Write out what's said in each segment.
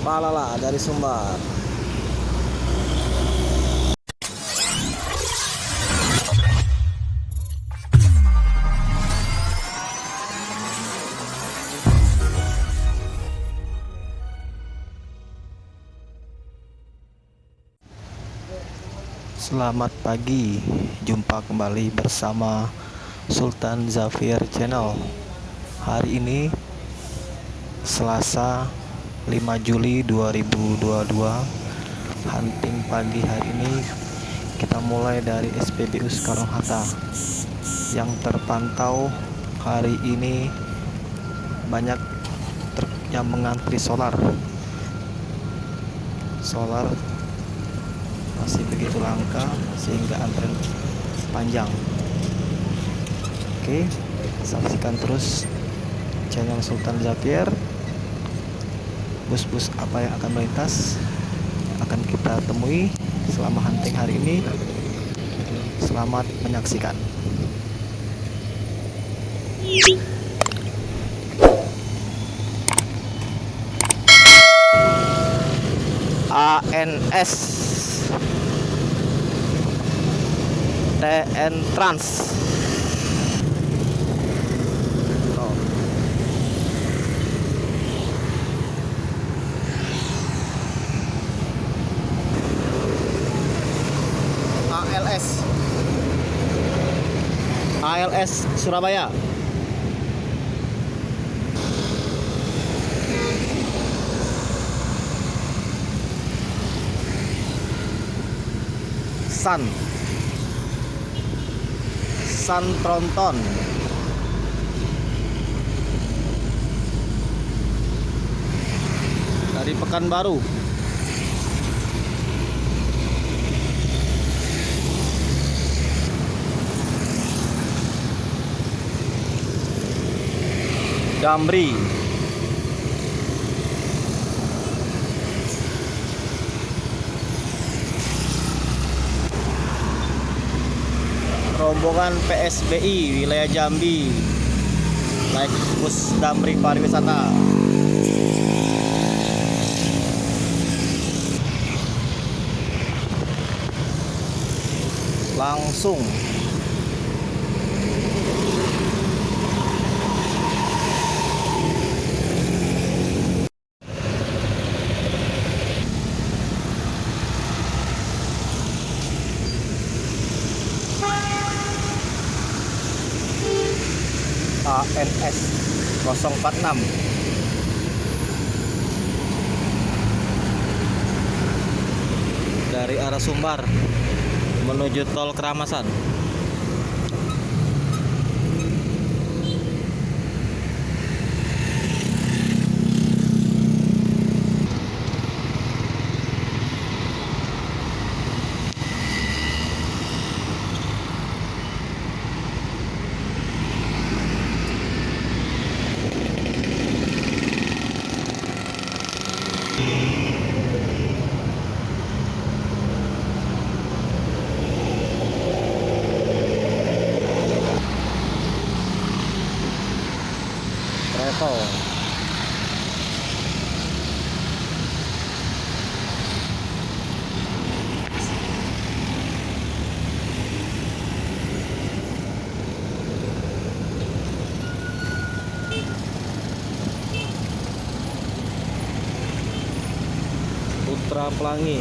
Palala dari Sumbar. Selamat pagi, jumpa kembali bersama Sultan Zafir Channel. Hari ini Selasa 5 Juli 2022. Hunting pagi hari ini kita mulai dari SPBU Soekarno-Hatta. Yang terpantau hari ini banyak truk yang mengantri solar masih begitu langka sehingga antrean panjang. Oke, saksikan terus channel Sultan Zafir. Bus-bus apa yang akan melintas akan kita temui selama hunting hari ini. Selamat menyaksikan. ANS TN Trans. ALS Surabaya. Sun Tronton. Dari Pekanbaru. Damri. Rombongan PSBI wilayah Jambi naik bus Damri pariwisata. Langsung ANS 046 dari arah Sumbar menuju tol Keramasan. Travel. Putra Pelangi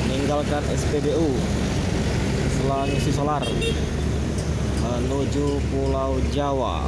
meninggalkan SPBU setelah ngisi solar menuju Pulau Jawa.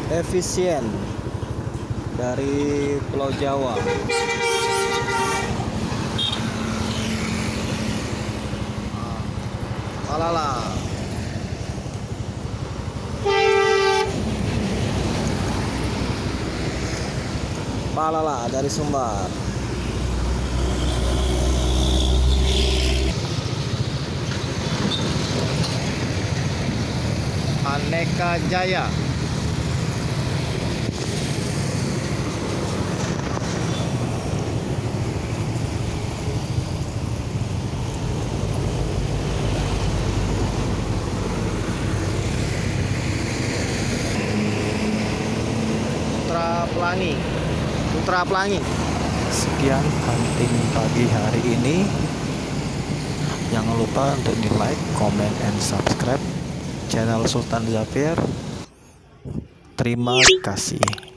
Efisien dari Pulau Jawa. Palala. Palala dari Sumbar. Aneka Jaya. Putra Pelangi. Sekian hunting pagi hari ini. Jangan lupa untuk di like, comment, and subscribe channel Sultan Zafir. Terima kasih.